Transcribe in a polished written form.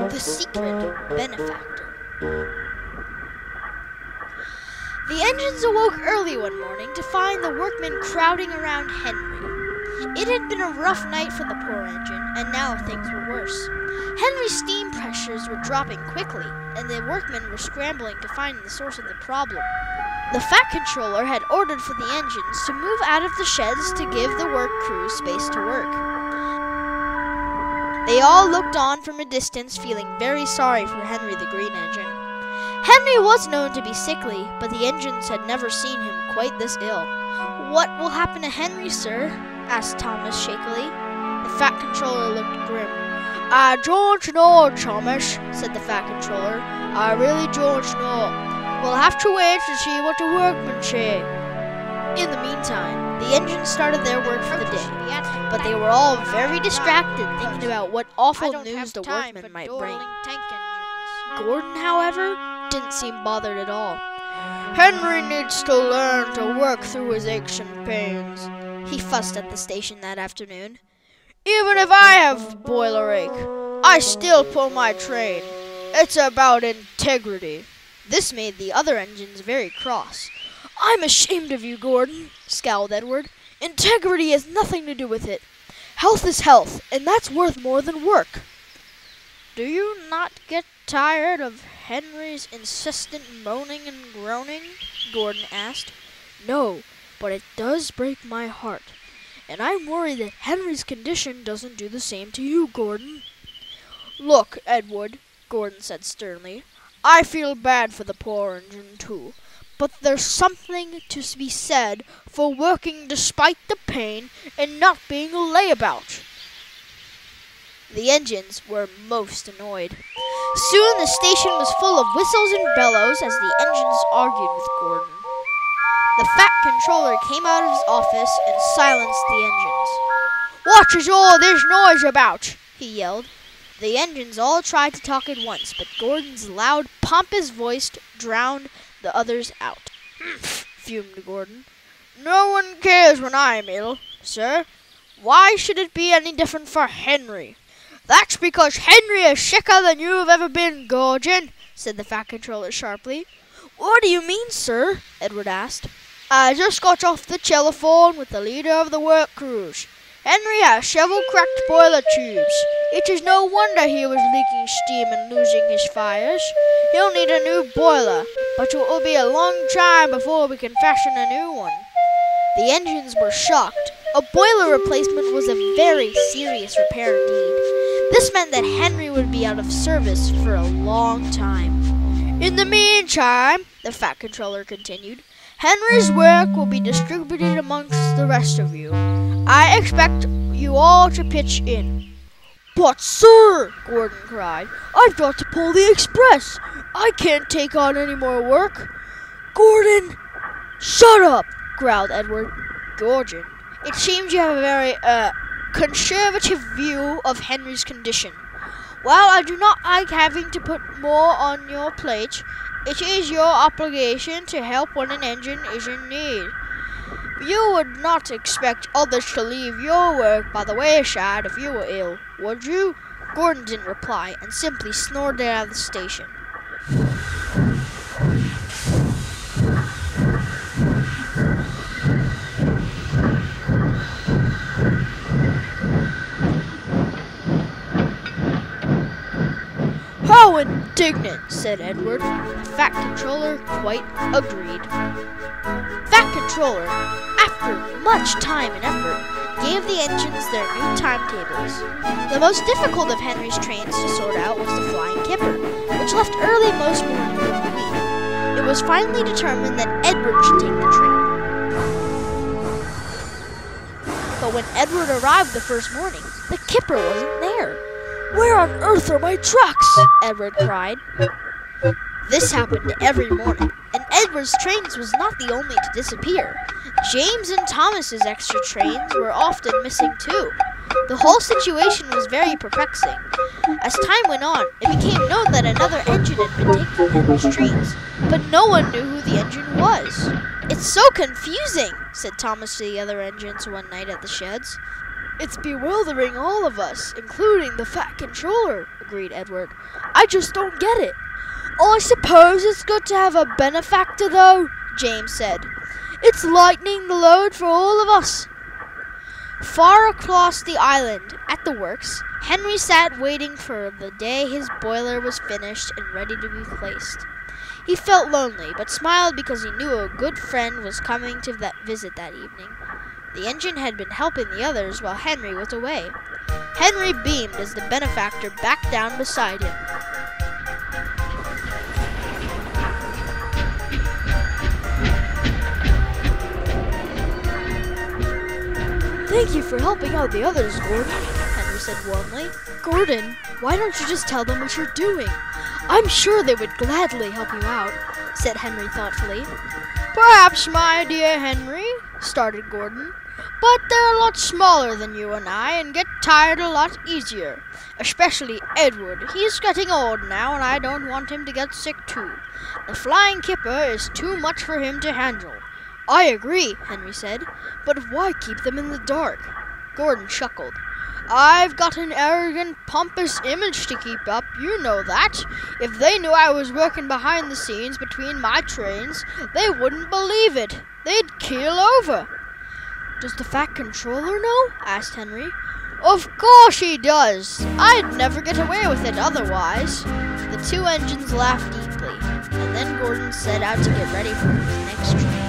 The Secret Benefactor. The engines awoke early one morning to find the workmen crowding around Henry. It had been a rough night for the poor engine, and now things were worse. Henry's steam pressures were dropping quickly, and the workmen were scrambling to find the source of the problem. The Fat Controller had ordered for the engines to move out of the sheds to give the work crews space to work. They all looked on from a distance, feeling very sorry for Henry the Green Engine. Henry was known to be sickly, but the engines had never seen him quite this ill. "What will happen to Henry, sir?" asked Thomas shakily. The Fat Controller looked grim. "I don't know, Thomas," said the Fat Controller. "I really don't know. We'll have to wait to see what the workmen say." In the meantime, the engines started their work for the day, but they were all very distracted thinking about what awful news the workmen might bring. Gordon, however, didn't seem bothered at all. "Henry needs to learn to work through his aches and pains," he fussed at the station that afternoon. "Even if I have boiler ache, I still pull my train. It's about integrity." This made the other engines very cross. "I'm ashamed of you, Gordon," scowled Edward. "Integrity has nothing to do with it. Health is health, and that's worth more than work." "Do you not get tired of Henry's insistent moaning and groaning?" Gordon asked. "No, but it does break my heart. And I'm worried that Henry's condition doesn't do the same to you, Gordon." "Look, Edward," Gordon said sternly, "I feel bad for the poor engine, too. But there's something to be said for working despite the pain and not being a layabout." The engines were most annoyed. Soon the station was full of whistles and bellows as the engines argued with Gordon. The Fat Controller came out of his office and silenced the engines. "What is all this noise about?" he yelled. The engines all tried to talk at once, but Gordon's loud, pompous voice drowned the others out. Fumed Gordon. "No one cares when I'm ill, sir. Why should it be any different for Henry?" "That's because Henry is sicker than you've ever been, Gordon," said the Fat Controller sharply. "What do you mean, sir?" Edward asked. "I just got off the telephone with the leader of the work crews. Henry has several cracked boiler tubes. It is no wonder he was leaking steam and losing his fires. He'll need a new boiler, but it will be a long time before we can fashion a new one." The engines were shocked. A boiler replacement was a very serious repair indeed. This meant that Henry would be out of service for a long time. "In the meantime," the Fat Controller continued, "Henry's work will be distributed amongst the rest of you. I expect you all to pitch in." "But, sir," Gordon cried, "I've got to pull the express. I can't take on any more work." "Gordon!" "Shut up," growled Edward. "Gordon, it seems you have a very, conservative view of Henry's condition. While I do not like having to put more on your plate, it is your obligation to help when an engine is in need. You would not expect others to leave your work by the wayside if you were ill, would you?" Gordon didn't reply and simply snorted out of the station. "How indignant," said Edward. The Fat Controller quite agreed. Fat Controller, after much time and effort, gave the engines their new timetables. The most difficult of Henry's trains to sort out was the Flying Kipper, which left early most mornings of the week. It was finally determined that Edward should take the train. But when Edward arrived the first morning, the Kipper wasn't there. "Where on earth are my trucks?" Edward cried. This happened every morning, and Edward's trains was not the only to disappear. James and Thomas's extra trains were often missing too. The whole situation was very perplexing. As time went on, it became known that another engine had been taken from Henry's trains, but no one knew who the engine was. "It's so confusing," said Thomas to the other engines one night at the sheds. It's bewildering all of us, including the fat controller, agreed Edward. I just don't get it. I suppose it's good to have a benefactor, though, James said. It's lightening the load for all of us. Far across the island, at the works, Henry sat waiting for the day his boiler was finished and ready to be placed. He felt lonely, but smiled because he knew a good friend was coming to visit that evening. The engine had been helping the others while Henry was away. Henry beamed as the benefactor backed down beside him. Thank you for helping out the others, Gordon, Henry said warmly. Gordon, why don't you just tell them what you're doing? I'm sure they would gladly help you out, said Henry thoughtfully. Perhaps, my dear Henry, started Gordon, but they're a lot smaller than you and I and get tired a lot easier. Especially Edward. He's getting old now and I don't want him to get sick too. The flying kipper is too much for him to handle. I agree, Henry said, but why keep them in the dark? Gordon chuckled. I've got an arrogant, pompous image to keep up, you know that. If they knew I was working behind the scenes between my trains, they wouldn't believe it. They'd keel over. Does the fat controller know? Asked Henry. Of course he does. I'd never get away with it otherwise. The two engines laughed deeply, and then Gordon set out to get ready for his next train.